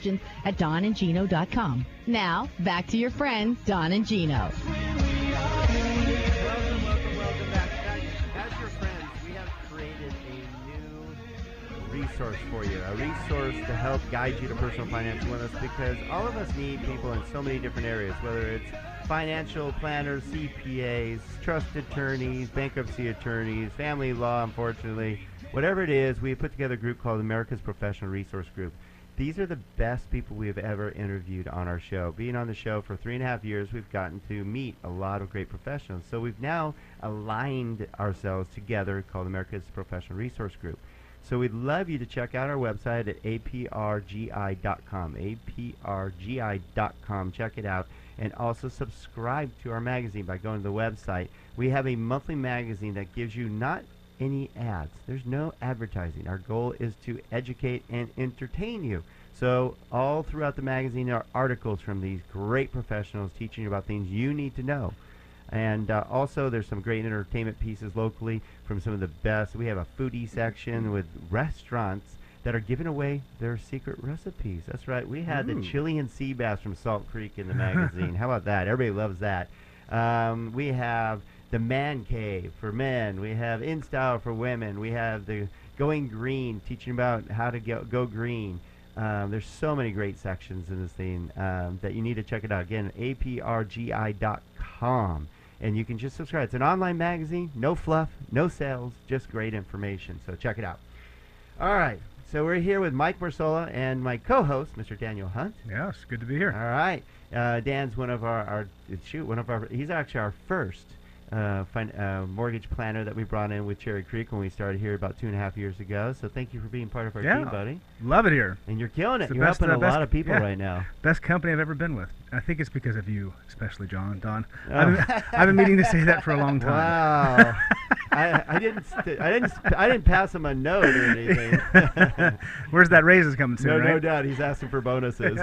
at donandgino.com. Now, back to your friends, Don and Gino. Welcome back. As your friends, we have created a new resource for you, a resource to help guide you to personal financial wellness, because all of us need people in so many different areas, whether it's financial planners, CPAs, trust attorneys, bankruptcy attorneys, family law, unfortunately. Whatever it is, we have put together a group called America's Professional Resource Group. These are the best people we have ever interviewed on our show. Being on the show for 3.5 years, we've gotten to meet a lot of great professionals. So we've now aligned ourselves together, called America's Professional Resource Group. So we'd love you to check out our website at aprgi.com, aprgi.com. Check it out. And also subscribe to our magazine by going to the website. We have a monthly magazine that gives you not any ads. There's no advertising. Our goal is to educate and entertain you. So all throughout the magazine are articles from these great professionals teaching you about things you need to know. And also there's some great entertainment pieces locally from some of the best. We have a foodie section with restaurants that are giving away their secret recipes. That's right. We had the Chilean sea bass from Salt Creek in the magazine. How about that? Everybody loves that. We have the Man Cave for men. We have In Style for women. We have the Going Green, teaching about how to go green. There's so many great sections in this thing that you need to check it out. Again, aprgi.com. And you can just subscribe. It's an online magazine, no fluff, no sales, just great information. So check it out. All right. So we're here with Mike Mersola and my co-host, Mr. Daniel Hunt. Yes, good to be here. All right. Dan's one of he's actually our first mortgage planner that we brought in with Cherry Creek when we started here about 2.5 years ago. So thank you for being part of our team, buddy. Love it here. And you're killing it. You're helping a lot of people right now. Best company I've ever been with. I think it's because of you, especially John, Don. Oh. I've been meaning to say that for a long time. Wow. I didn't pass him a note or anything. Where's that raises coming soon? No doubt. He's asking for bonuses.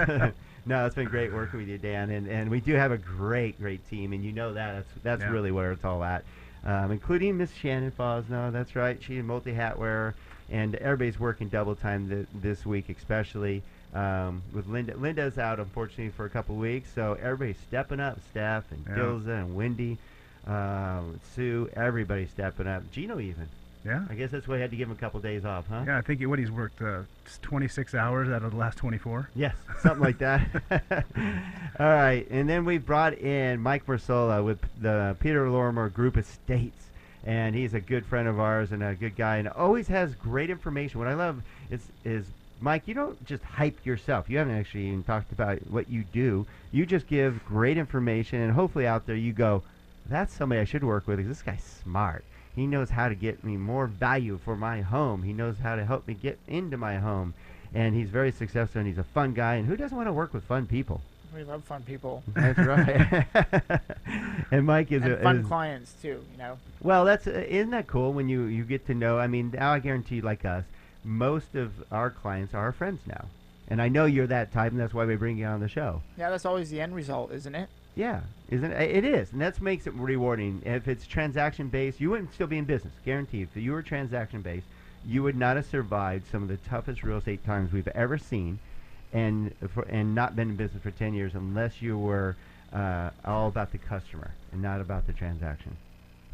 No, it's been great working with you, Dan, and we do have a great team, and you know that. That's really where it's all at, including Miss Shannon Fosno. That's right, she's a multi-hat wearer, and everybody's working double time this week, especially with Linda. Linda's out, unfortunately, for a couple weeks, so everybody's stepping up. Steph and Gilza and Wendy, Sue, everybody's stepping up. Gino even. Yeah. I guess that's why I had to give him a couple days off, huh? Yeah, I think he's worked 26 hours out of the last 24. Yes, something like that. All right, and then we brought in Mike Mersola with the Peter Lorimer Group Estates, and he's a good friend of ours and a good guy, and always has great information. What I love is Mike, you don't just hype yourself. You haven't actually even talked about what you do. You just give great information, and hopefully out there you go, that's somebody I should work with because this guy's smart. He knows how to get me more value for my home. He knows how to help me get into my home. And he's very successful, and he's a fun guy. And who doesn't want to work with fun people? We love fun people. That's right. And Mike is fun clients, too, you know. Well, isn't that cool when you get to know? I mean, I guarantee, like us, most of our clients are our friends now. And I know you're that type, and that's why we bring you on the show. Yeah, that's always the end result, isn't it? Yeah, isn't it? It is, and that makes it rewarding. If it's transaction-based, you wouldn't still be in business, guaranteed. If you were transaction-based, you would not have survived some of the toughest real estate times we've ever seen, and not been in business for 10 years unless you were all about the customer and not about the transaction.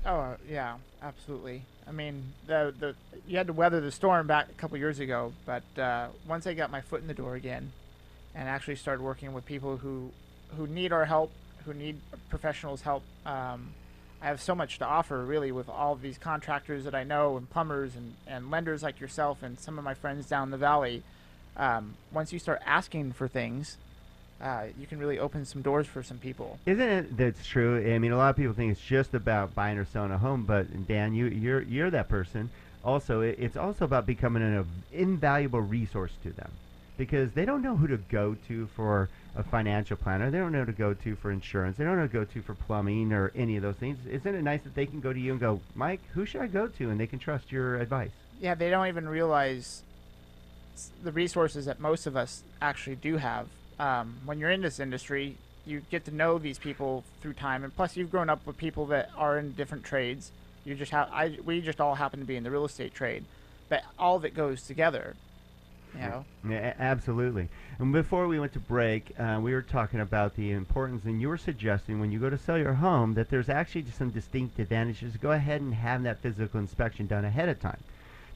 Oh, yeah, absolutely. I mean, you had to weather the storm back a couple years ago, but once I got my foot in the door again and actually started working with people who need our help, who need professionals' help. I have so much to offer, really, with all of these contractors that I know, and plumbers, and lenders like yourself, and some of my friends down the valley. Once you start asking for things, you can really open some doors for some people. Isn't it? That's true. I mean, a lot of people think it's just about buying or selling a home, but Dan, you're that person. Also, it's also about becoming an invaluable resource to them, because they don't know who to go to for a financial planner. They don't know who to go to for insurance. They don't know who to go to for plumbing or any of those things. Isn't it nice that they can go to you and go, Mike, who should I go to? And they can trust your advice. Yeah, they don't even realize the resources that most of us actually do have. When you're in this industry, you get to know these people through time, and plus you've grown up with people that are in different trades. We just all happen to be in the real estate trade, but all of it goes together. You know? Yeah, absolutely. And before we went to break, we were talking about the importance, and you were suggesting when you go to sell your home that there's actually just some distinct advantages to go ahead and have that physical inspection done ahead of time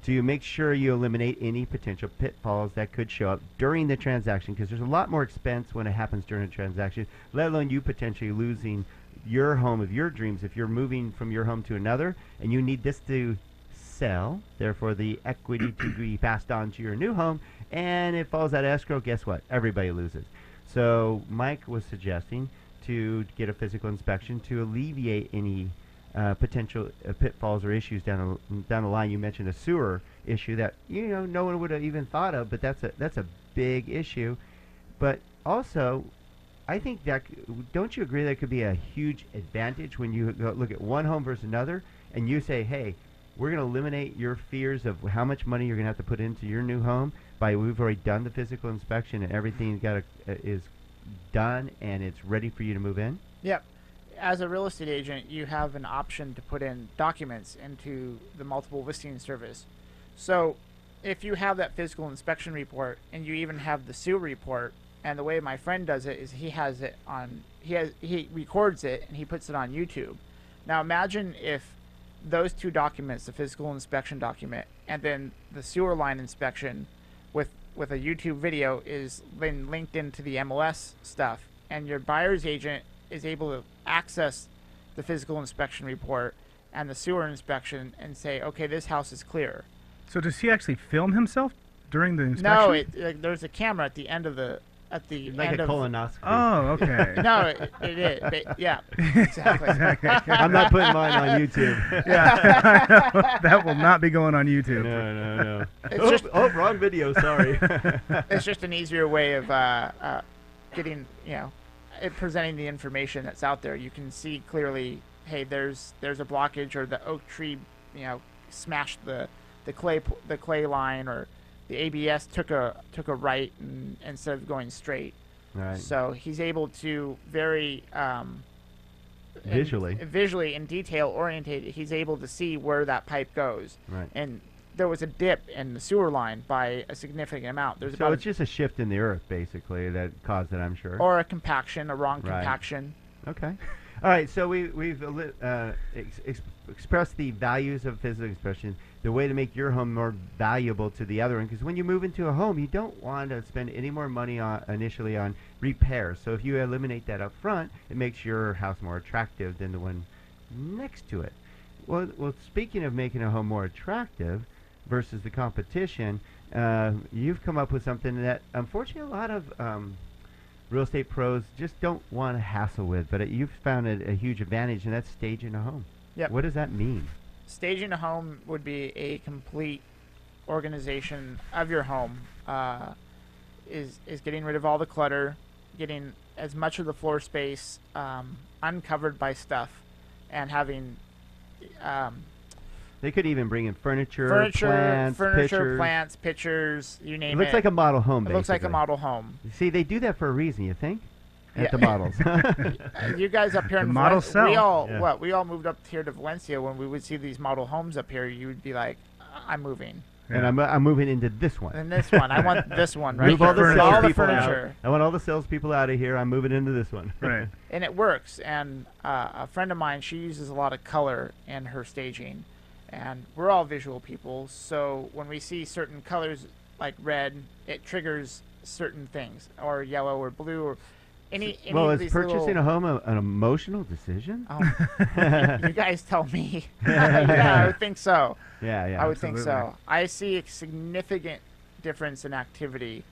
to make sure you eliminate any potential pitfalls that could show up during the transaction, because there's a lot more expense when it happens during a transaction, let alone you potentially losing your home of your dreams if you're moving from your home to another and you need this to sell, therefore the equity to be passed on to your new home, and it falls out of escrow. Guess what? Everybody loses. So Mike was suggesting to get a physical inspection to alleviate any potential pitfalls or issues down the line. You mentioned a sewer issue that no one would have even thought of, but that's a big issue. But also, I think that don't you agree that could be a huge advantage when you look at one home versus another, and you say, hey, we're going to eliminate your fears of how much money you're going to have to put into your new home by we've already done the physical inspection and everything is done and it's ready for you to move in? Yep. As a real estate agent, you have an option to put in documents into the multiple listing service. So if you have that physical inspection report and you even have the sewer report, and the way my friend does it is he records it and he puts it on YouTube. Now imagine if those two documents, the physical inspection document and then the sewer line inspection with a YouTube video, is then linked into the MLS stuff, and your buyer's agent is able to access the physical inspection report and the sewer inspection and say, okay, this house is clear. So does he actually film himself during the inspection? No, there's a camera at the end of the like a colonoscopy. Oh, okay. No, it is. Yeah, exactly. I'm not putting mine on YouTube. Yeah, that will not be going on YouTube. No. It's Wrong video. Sorry. It's just an easier way of getting, presenting the information that's out there. You can see clearly, hey, there's a blockage, or the oak tree, smashed the clay line, or the ABS took a right instead of going straight. Right. So he's able to very visually and detail orientated. He's able to see where that pipe goes. Right. And there was a dip in the sewer line by a significant amount. So it's just a shift in the earth, basically, that caused it, I'm sure. Or a compaction, a wrong Right. compaction. Okay. All right, so we've expressed the values of physical inspection, the way to make your home more valuable to the other one, because when you move into a home, you don't want to spend any more money initially on repairs. So if you eliminate that up front, it makes your house more attractive than the one next to it. Well, speaking of making a home more attractive versus the competition, you've come up with something that unfortunately a lot of real estate pros just don't want to hassle with, but you've found a huge advantage, and that's staging a home. Yep. What does that mean? Staging a home would be a complete organization of your home. Is getting rid of all the clutter, getting as much of the floor space uncovered by stuff, and having They could even bring in furniture, plants, pictures, you name it. It looks like a model home, It looks like a model home. See, they do that for a reason, you think? Yeah. At the models. You guys up here in model Valencia, we all moved up here to Valencia. When we would see these model homes up here, you would be like, I'm moving. And I'm moving into this one. And this one. I want this one right Move here. all the salespeople furniture. out. I want all the salespeople out of here. I'm moving into this one. Right. And it works. And a friend of mine, she uses a lot of color in her staging. And we're all visual people. So when we see certain colors like red, it triggers certain things. Or yellow or blue or any well, of is these purchasing a home an emotional decision? You guys tell me. Yeah, I would think so. Yeah, I would think so. I see a significant difference in activity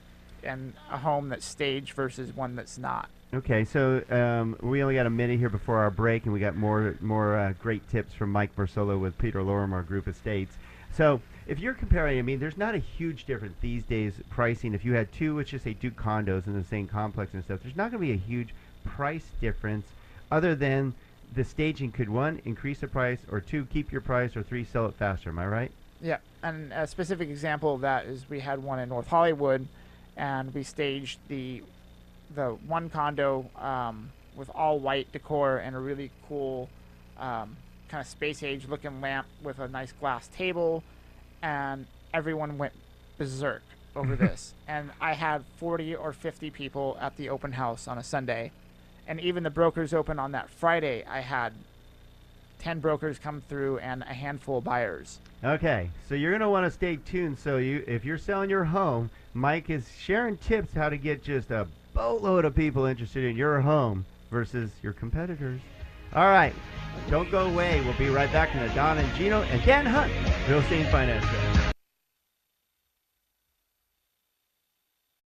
in a home that's staged versus one that's not. Okay, so we only got a minute here before our break, and we got more great tips from Mike Mersola with Peter Lorimer Group Estates. So if you're comparing, I mean, there's not a huge difference these days pricing. If you had two, let's just say two condos in the same complex and stuff, there's not going to be a huge price difference other than the staging could, one, increase the price, or two, keep your price, or three, sell it faster. Am I right? Yeah, and a specific example of that is we had one in North Hollywood, and we staged the one condo with all white decor and a really cool kind of space age looking lamp with a nice glass table, and everyone went berserk. over this. And I had 40 or 50 people at the open house on a Sunday. And even the brokers open on that Friday, I had 10 brokers come through and a handful of buyers. Okay, so you're going to want to stay tuned. So if you're selling your home, Mike is sharing tips how to get just a boatload of people interested in your home versus your competitors. All right, don't go away. We'll be right back in the Don and Gino and Dan Hunt Real Estate and Finance Show.